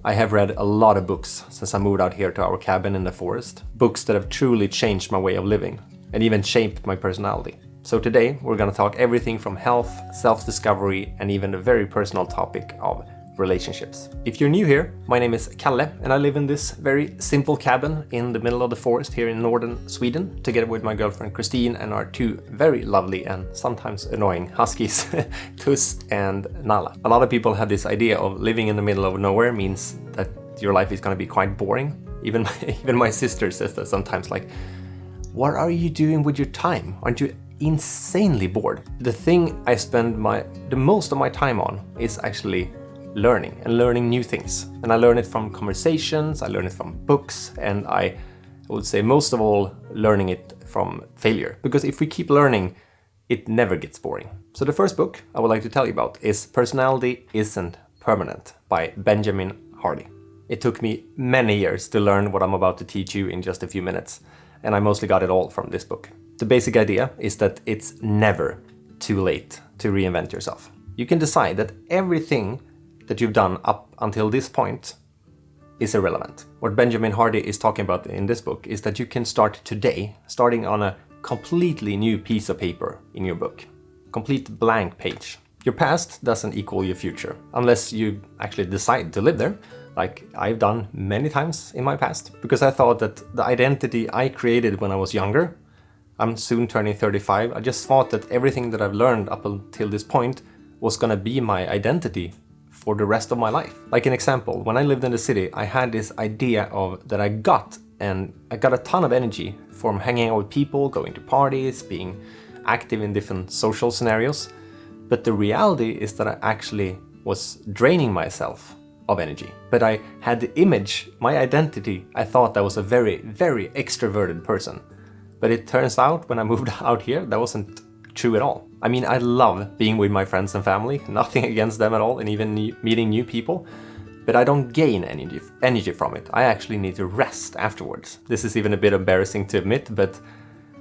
I have read a lot of books since I moved out here to our cabin in the forest. Books that have truly changed my way of living and even shaped my personality. So today we're gonna talk everything from health, self-discovery, and even the very personal topic of relationships. If you're new here, my name is Kalle and I live in this very simple cabin in the middle of the forest here in northern Sweden, together with my girlfriend Christine and our two very lovely and sometimes annoying huskies, Tuss and Nala. A lot of people have this idea of living in the middle of nowhere means that your life is going to be quite boring. Even my sister says that sometimes, like, what are you doing with your time? Aren't you insanely bored? The thing I spend the most of my time on is actually learning new things. And I learn it from conversations, I learn it from books, and I would say most of all, learning it from failure. Because if we keep learning, it never gets boring. So the first book I would like to tell you about is Personality Isn't Permanent by Benjamin Hardy. It took me many years to learn what I'm about to teach you in just a few minutes, and I mostly got it all from this book. The basic idea is that it's never too late to reinvent yourself. You can decide that everything that you've done up until this point is irrelevant. What Benjamin Hardy is talking about in this book is that you can start today, starting on a completely new piece of paper in your book. Complete blank page. Your past doesn't equal your future, unless you actually decide to live there, like I've done many times in my past, because I thought that the identity I created when I was younger, I'm soon turning 35, I just thought that everything that I've learned up until this point was gonna be my identity for the rest of my life. Like an example, when I lived in the city, I had this idea of that I got a ton of energy from hanging out with people, going to parties, being active in different social scenarios. But the reality is that I actually was draining myself of energy. But I had the image, my identity, I thought I was a very, very extroverted person. But it turns out when I moved out here, that wasn't true at all. I mean, I love being with my friends and family, nothing against them at all, and even meeting new people, but I don't gain energy from it. I actually need to rest afterwards. This is even a bit embarrassing to admit, but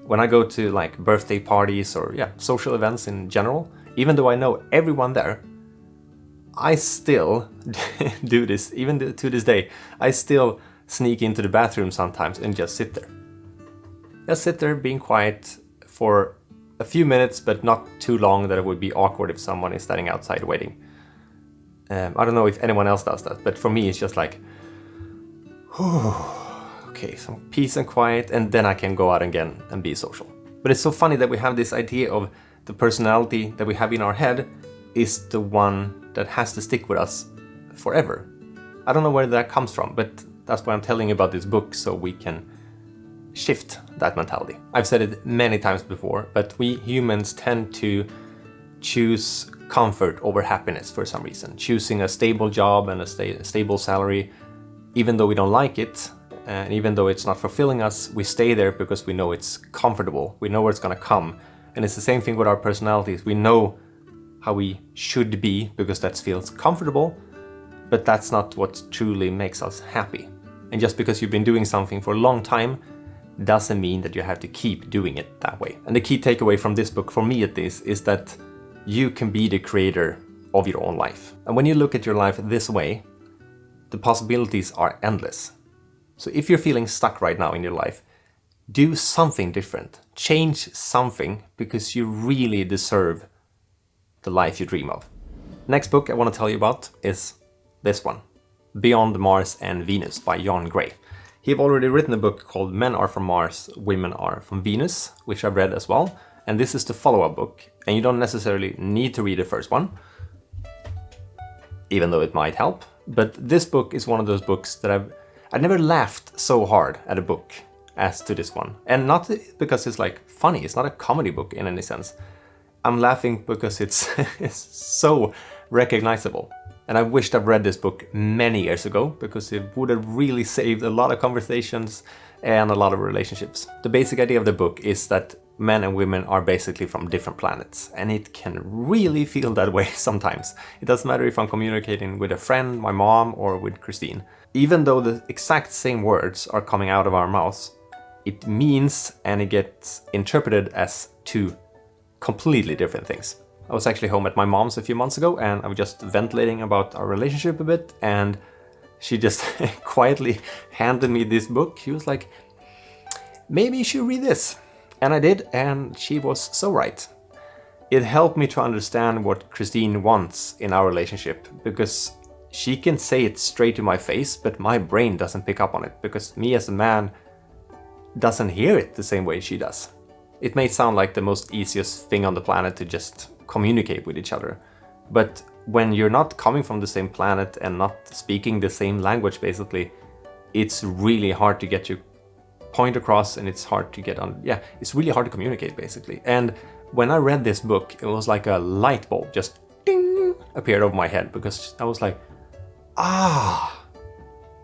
when I go to like birthday parties or social events in general, even though I know everyone there, I still do this, even to this day. I still sneak into the bathroom sometimes and just sit there. Just sit there being quiet for a few minutes, but not too long that it would be awkward if someone is standing outside waiting. I don't know if anyone else does that, but for me it's just like, okay, some peace and quiet, and then I can go out again and be social. But it's so funny that we have this idea of the personality that we have in our head is the one that has to stick with us forever. I don't know where that comes from, but that's why I'm telling you about this book, so we can shift that mentality. I've said it many times before, but we humans tend to choose comfort over happiness for some reason. Choosing a stable job and a stable salary, even though we don't like it, and even though it's not fulfilling us, we stay there because we know it's comfortable. We know where it's gonna come. And it's the same thing with our personalities. We know how we should be because that feels comfortable, but that's not what truly makes us happy. And just because you've been doing something for a long time doesn't mean that you have to keep doing it that way. And the key takeaway from this book, for me at least, is that you can be the creator of your own life. And when you look at your life this way, the possibilities are endless. So if you're feeling stuck right now in your life, do something different. Change something, because you really deserve the life you dream of. Next book I want to tell you about is this one, Beyond Mars and Venus by John Gray. He's already written a book called Men Are From Mars, Women Are From Venus, which I've read as well. And this is the follow-up book. And you don't necessarily need to read the first one, even though it might help. But this book is one of those books that I've never laughed so hard at a book as to this one. And not because it's like funny, it's not a comedy book in any sense. I'm laughing because it's so recognizable. And I wished I'd read this book many years ago, because it would have really saved a lot of conversations and a lot of relationships. The basic idea of the book is that men and women are basically from different planets, and it can really feel that way sometimes. It doesn't matter if I'm communicating with a friend, my mom, or with Christine. Even though the exact same words are coming out of our mouths, it means and it gets interpreted as two completely different things. I was actually home at my mom's a few months ago, and I was just ventilating about our relationship a bit, and she just quietly handed me this book. She was like, maybe you should read this. And I did, and she was so right. It helped me to understand what Christine wants in our relationship, because she can say it straight to my face, but my brain doesn't pick up on it, because me as a man doesn't hear it the same way she does. It may sound like the most easiest thing on the planet to just communicate with each other, but when you're not coming from the same planet and not speaking the same language, basically, it's really hard to get your point across, and it's hard to get on. Yeah, it's really hard to communicate, basically. And when I read this book, it was like a light bulb just ding appeared over my head, because I was like,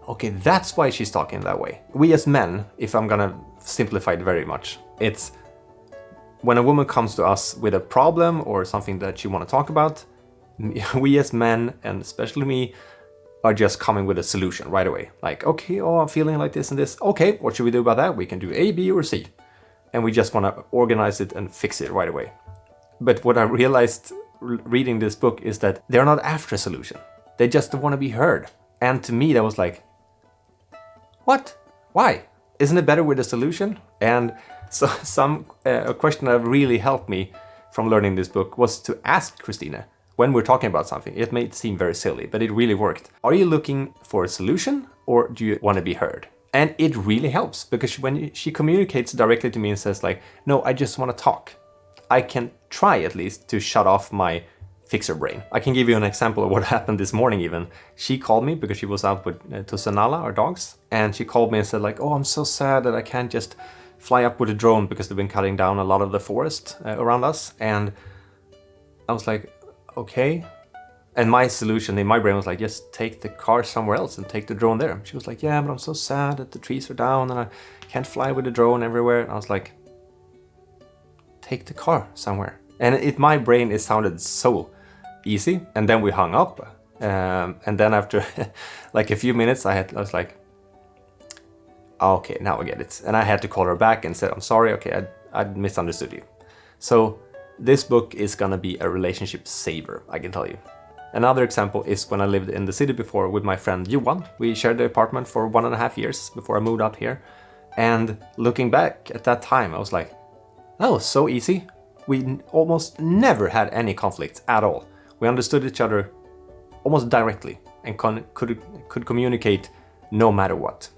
okay, that's why she's talking that way. We as men, if I'm gonna simplify it very much, it's when a woman comes to us with a problem or something that she want to talk about, we as men, and especially me, are just coming with a solution right away. Like, okay, I'm feeling like this and this. Okay, what should we do about that? We can do A, B, or C. And we just want to organize it and fix it right away. But what I realized reading this book is that they're not after a solution. They just want to be heard. And to me, that was like, what? Why? Isn't it better with a solution? And so a question that really helped me from learning this book was to ask Christina, when we're talking about something, it may seem very silly, but it really worked. Are you looking for a solution, or do you want to be heard? And it really helps, because when she communicates directly to me and says like, no, I just want to talk, I can try at least to shut off my fixer brain. I can give you an example of what happened this morning even. She called me because she was out with Tusanala, our dogs, and she called me and said like, oh, I'm so sad that I can't just fly up with a drone because they've been cutting down a lot of the forest around us. And I was like, okay. And my solution in my brain was like, just take the car somewhere else and take the drone there. She was like, yeah, but I'm so sad that the trees are down and I can't fly with the drone everywhere. And I was like, take the car somewhere. And my brain, it sounded so easy. And then we hung up. And then after like a few minutes, I was like, okay, now I get it. And I had to call her back and said, I'm sorry, okay, I misunderstood you. So this book is gonna be a relationship saver, I can tell you. Another example is when I lived in the city before with my friend Johan. We shared the apartment for 1.5 years before I moved out here. And looking back at that time, I was like, that was so easy. We almost never had any conflicts at all. We understood each other almost directly and could communicate no matter what.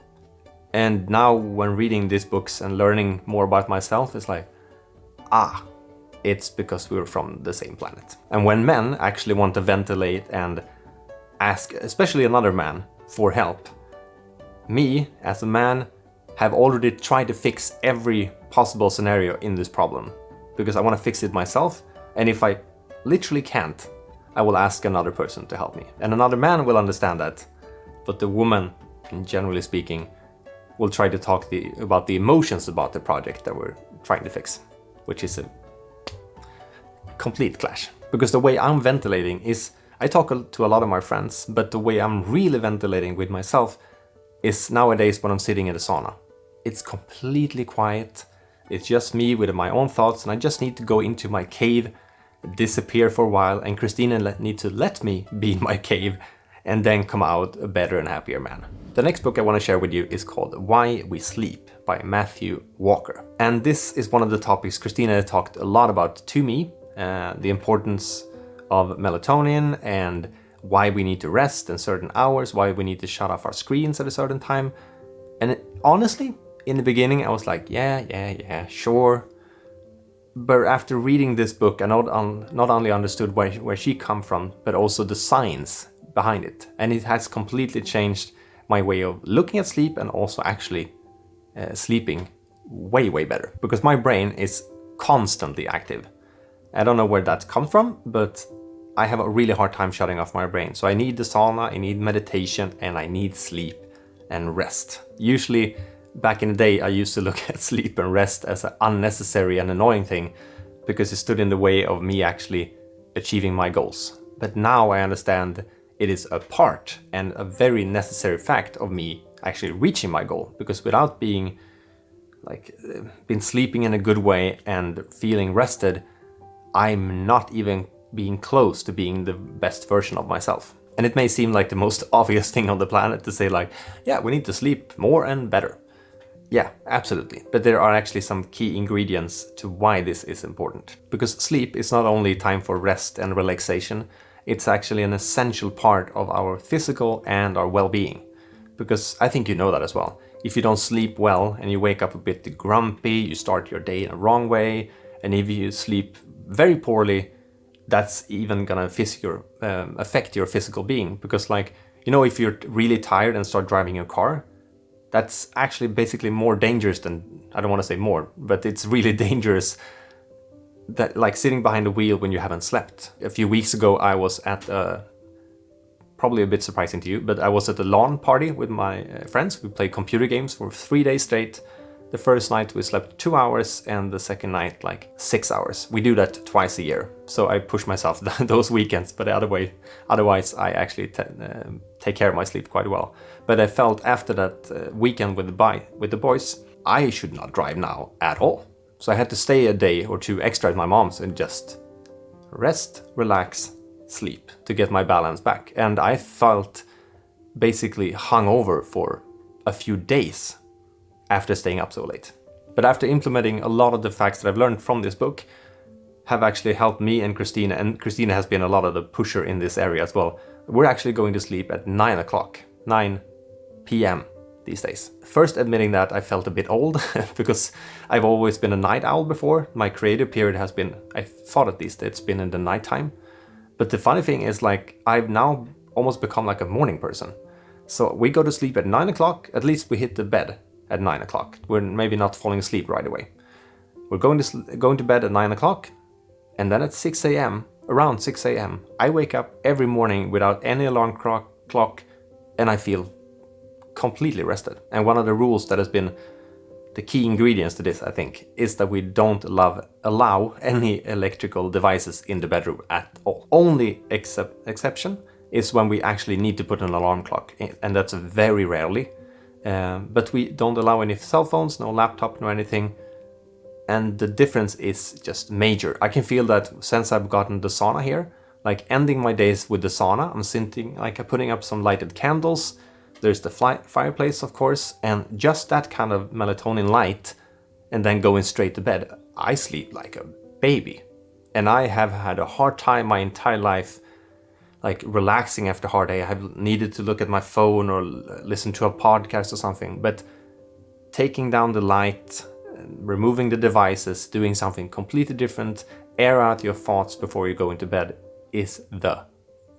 And now when reading these books and learning more about myself, it's like, it's because we're from the same planet. And when men actually want to ventilate and ask, especially another man, for help, me as a man have already tried to fix every possible scenario in this problem, because I want to fix it myself. And if I literally can't, I will ask another person to help me. And another man will understand that. But the woman, generally speaking, will try to talk about the emotions about the project that we're trying to fix, which is a complete clash. Because the way I'm ventilating is, I talk to a lot of my friends, but the way I'm really ventilating with myself is nowadays when I'm sitting in the sauna. It's completely quiet. It's just me with my own thoughts, and I just need to go into my cave, disappear for a while, and Christina need to let me be in my cave and then come out a better and happier man. The next book I want to share with you is called Why We Sleep by Matthew Walker. And this is one of the topics Christina talked a lot about to me, the importance of melatonin and why we need to rest in certain hours, why we need to shut off our screens at a certain time. And honestly, in the beginning I was like, yeah, sure. But after reading this book, I not only understood where she come from, but also the science behind it. And it has completely changed my way of looking at sleep, and also actually sleeping way better. Because my brain is constantly active. I don't know where that comes from, but I have a really hard time shutting off my brain. So I need the sauna, I need meditation, and I need sleep and rest. Usually, back in the day, I used to look at sleep and rest as an unnecessary and annoying thing because it stood in the way of me actually achieving my goals. But now I understand it is a part and a very necessary fact of me actually reaching my goal. Because without been sleeping in a good way and feeling rested, I'm not even being close to being the best version of myself. And it may seem like the most obvious thing on the planet to say like, yeah, we need to sleep more and better. Yeah, absolutely. But there are actually some key ingredients to why this is important. Because sleep is not only time for rest and relaxation, it's actually an essential part of our physical and our well-being. Because I think you know that as well. If you don't sleep well and you wake up a bit grumpy, you start your day in a wrong way, and if you sleep very poorly, that's even gonna affect your physical being. Because like, you know, if you're really tired and start driving your car, that's actually basically more dangerous than, I don't want to say more, but it's really dangerous that like sitting behind the wheel when you haven't slept. A few weeks ago I was at probably a bit surprising to you, but I was at a LAN party with my friends. We played computer games for 3 days straight. The first night we slept 2 hours and the second night like 6 hours. We do that twice a year, so I push myself those weekends, but otherwise I actually take care of my sleep quite well. But I felt after that weekend with the boys, I should not drive now at all. So I had to stay a day or two extra at my mom's and just rest, relax, sleep to get my balance back. And I felt basically hungover for a few days after staying up so late. But after implementing a lot of the facts that I've learned from this book have actually helped me and Christina has been a lot of the pusher in this area as well. We're actually going to sleep at 9 p.m. these days. First admitting that I felt a bit old because I've always been a night owl before. My creative period has been, I thought at least, it's been in the nighttime. But the funny thing is like I've now almost become like a morning person. So we go to sleep at 9 o'clock, at least we hit the bed at 9 o'clock. We're maybe not falling asleep right away. We're going to bed at 9 o'clock, and then at 6 a.m., around 6 a.m., I wake up every morning without any alarm clock, and I feel completely rested. And one of the rules that has been the key ingredients to this, I think, is that we don't allow any electrical devices in the bedroom at all. Only exception is when we actually need to put an alarm clock in, and that's very rarely. But we don't allow any cell phones, no laptop, no anything. And the difference is just major. I can feel that since I've gotten the sauna here, like ending my days with the sauna, I'm sitting, like putting up some lighted candles. There's the fireplace, of course, and just that kind of melatonin light, and then going straight to bed. I sleep like a baby. And I have had a hard time my entire life like relaxing after a hard day. I have needed to look at my phone or listen to a podcast or something. But taking down the light, removing the devices, doing something completely different, air out your thoughts before you go into bed is the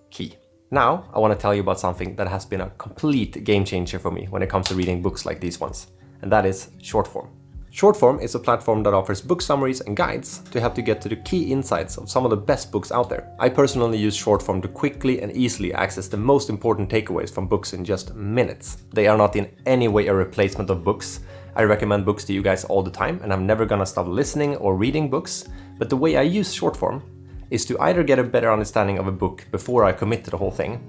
key. Now, I want to tell you about something that has been a complete game changer for me when it comes to reading books like these ones, and that is Shortform. Shortform is a platform that offers book summaries and guides to help you get to the key insights of some of the best books out there. I personally use Shortform to quickly and easily access the most important takeaways from books in just minutes. They are not in any way a replacement of books. I recommend books to you guys all the time, and I'm never gonna stop listening or reading books, but the way I use Shortform is to either get a better understanding of a book before I commit to the whole thing,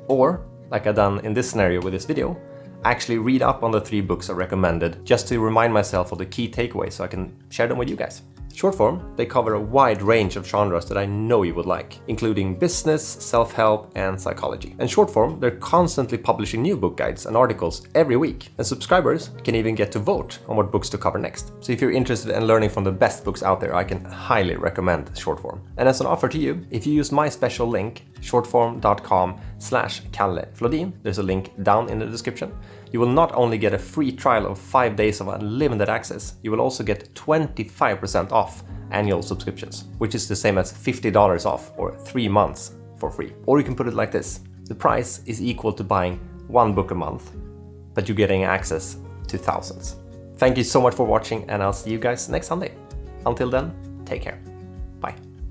or, like I've done in this scenario with this video, actually read up on the 3 books I recommended just to remind myself of the key takeaways so I can share them with you guys. Shortform, they cover a wide range of genres that I know you would like, including business, self-help, and psychology. And Shortform, they're constantly publishing new book guides and articles every week, and subscribers can even get to vote on what books to cover next. So if you're interested in learning from the best books out there, I can highly recommend Shortform. And as an offer to you, if you use my special link, shortform.com/Kalle Flodin, there's a link down in the description, you will not only get a free trial of 5 days of unlimited access, you will also get 25% off annual subscriptions, which is the same as $50 off or 3 months for free. Or you can put it like this: the price is equal to buying 1 book a month, but you're getting access to thousands. Thank you so much for watching, and I'll see you guys next Sunday. Until then, take care.